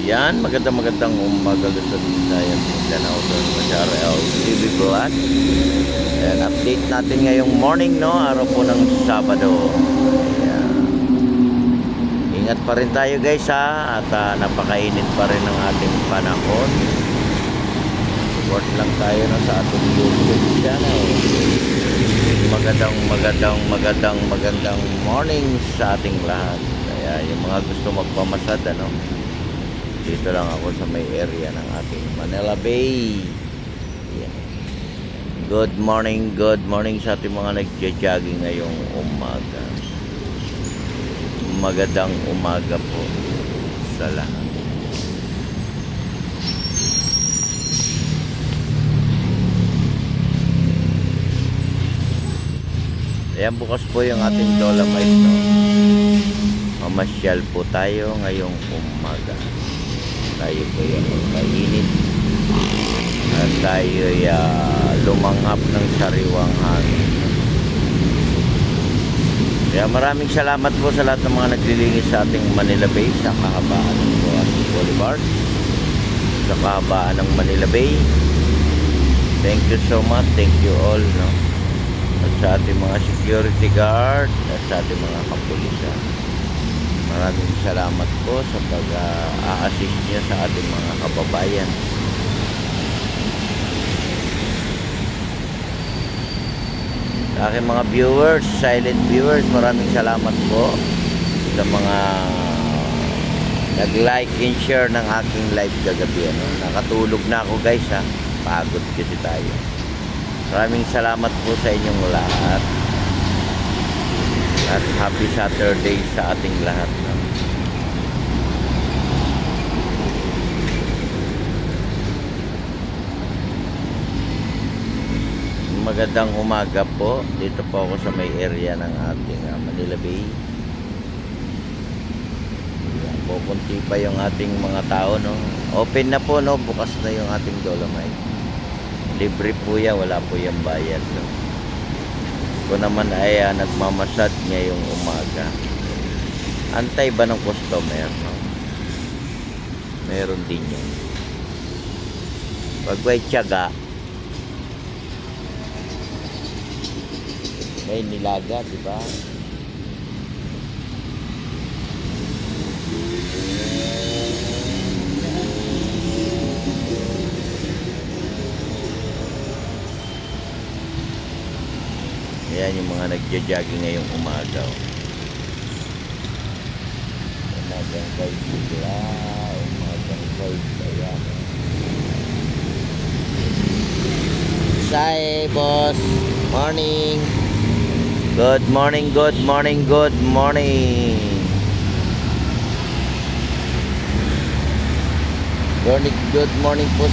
Yan, magandang umaga Luzon, Visayas, Mindanao, Masyara, TV Vlog. And update natin ngayong morning, no? Araw po ng Sabado. Ayan. Ingat pa rin tayo guys ha. At napakainit pa rin ang ating panahon. Support lang tayo no, sa ating YouTube channel. Magandang morning sa ating lahat. Kaya yung mga gusto magpamasad, ano, dito lang ako sa may area ng ating Manila Bay. Yan. Good morning sa ating mga nagja-jogging ngayong umaga. Magandang umaga po sa lahat. Ayan, bukas po yung ating Dolomite, no? Mamasyal po tayo ngayong umaga. Tayo po yung magpainit at tayo lumanghap ng sariwang hangin. Kaya maraming salamat po sa lahat ng mga naglilinis sa ating Manila Bay sa kahabaan ng Boas Boulevard, sa kahabaan ng Manila Bay. Thank you so much, thank you all, no? At sa ating mga security guard at sa ating mga kapulisan, maraming salamat po sa pag-a-assist niyo sa ating mga kababayan. Sa aking mga viewers, silent viewers, maraming salamat po sa mga nag-like and share ng aking live kagabi, ano? Nakatulog na ako guys ha, pagod kasi tayo. Maraming salamat po sa inyong lahat. At happy Saturday sa ating lahat, no? Magandang umaga po. Dito po ako sa may area ng ating Manila Bay. Yan, pupunti pa yung ating mga tao, no? Open na po, no? Bukas na yung ating Dolomite. Libre po yan, wala po yung bayad, no? Ko naman ay nagmamasad ngayong umaga. Antay ba ng customer, no? Meron din yun. Pag may tiyaga, may nilaga, di ba? Ayan yung mga nagja-jogging ngayong umaga. Umagang guys sila. Umagang guys. Ayan. Say, boss. Morning. Good morning. Good morning po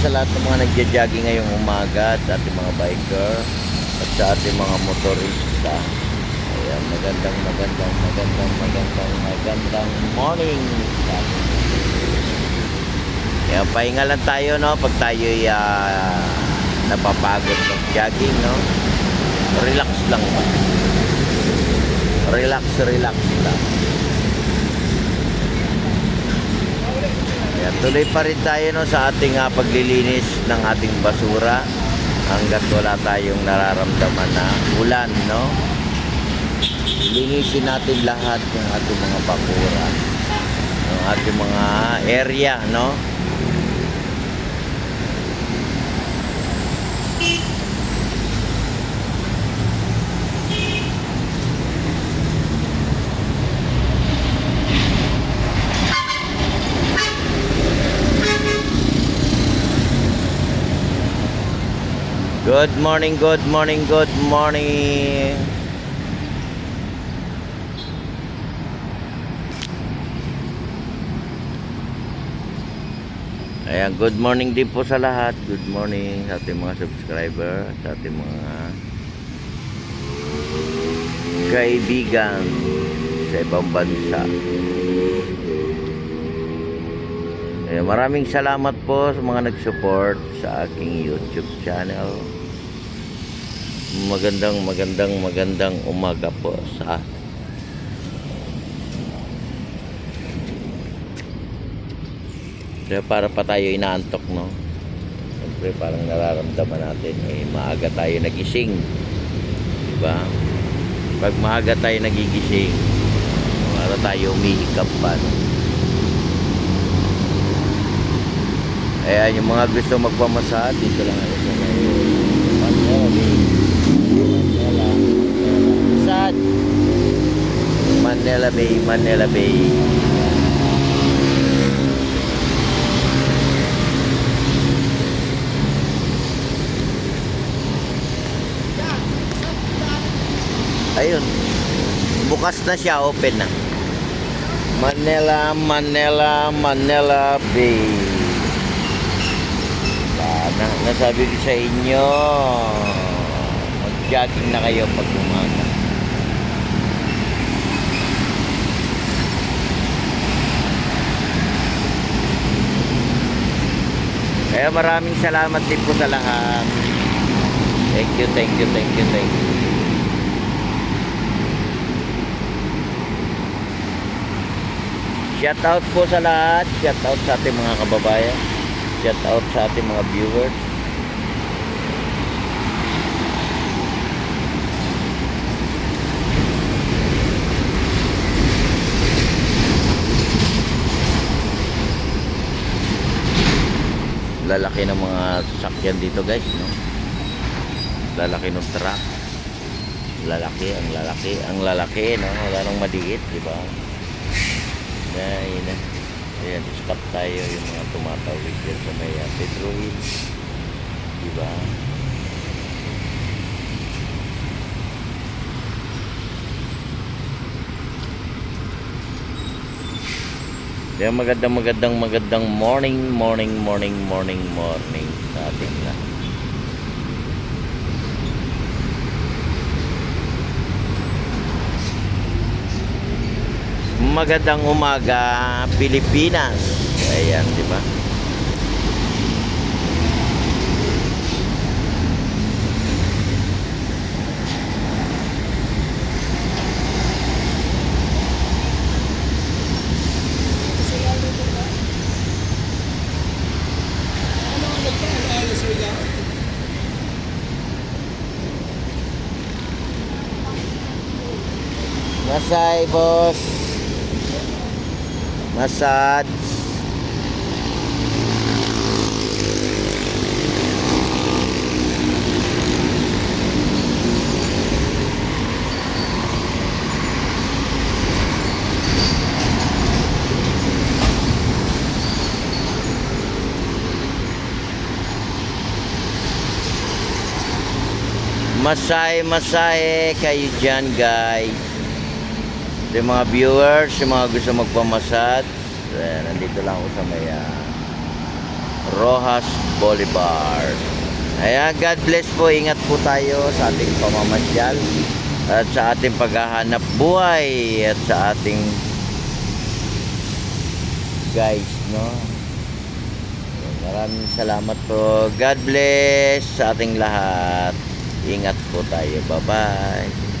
sa lahat ng mga nagja-jogging ngayong umaga at ating mga biker at sa ating mga motorista. Ayan, magandang morning. Kaya pahinga lang tayo, no? Pag tayo napapagod ng jogging, no? Relax lang ba? Relax lang. Kaya tuloy pa rin tayo, no, sa ating paglilinis ng ating basura hanggat wala tayong nararamdaman na ulan, no? Linisin natin lahat ng ating mga bakura, ng ating mga area, no? Good morning. Ayan, good morning din po sa lahat. Good morning sa ating mga subscriber, sa ating mga kaibigan sa ibang bansa. Ayan, maraming salamat po sa mga nag-support sa aking YouTube channel. Magandang umaga po sa Kaya para pa tayo inaantok, no? Siyempre parang nararamdaman natin, maaga tayo nagising. Diba? Pag maaga tayo nagigising, para tayo umihikap pa, no? Ayan, yung mga gusto magpamasahe, dito lang ako sa Manila Bay, Manila Bay. Ayun, bukas na siya, open na. Manila, Manila, Manila Bay. Nasabi ko sa inyo, mag-jogging na kayo pag umaga. Kaya maraming salamat din po sa lahat. Thank you, thank you, thank you, thank you. Shout out po sa lahat. Shout out sa ating mga kababayan. Shout out sa ating mga viewers. Lalaki ng mga sasakyan dito, guys, no? Lalaki ng truck. Lalaki, ang lalaki, no? Wala nang maliit, di ba? Ayan, ayan, stop tayo yung mga tumatawid dyan sa may Petroil, di ba? Kaya magandang morning sa ating lahat. Magandang umaga, Pilipinas. Ayan, di ba? Masay, boss. Massage. Masahe kayo dyan, guys. Yung mga viewers, yung mga gusto magpamasad, nandito lang ako sa may Rojas Boulevard. Ayan, God bless po. Ingat po tayo sa ating pamamasyal at sa ating paghahanap buhay at sa ating guys, no? Maraming salamat po. God bless sa ating lahat. Ingat po tayo. Bye-bye.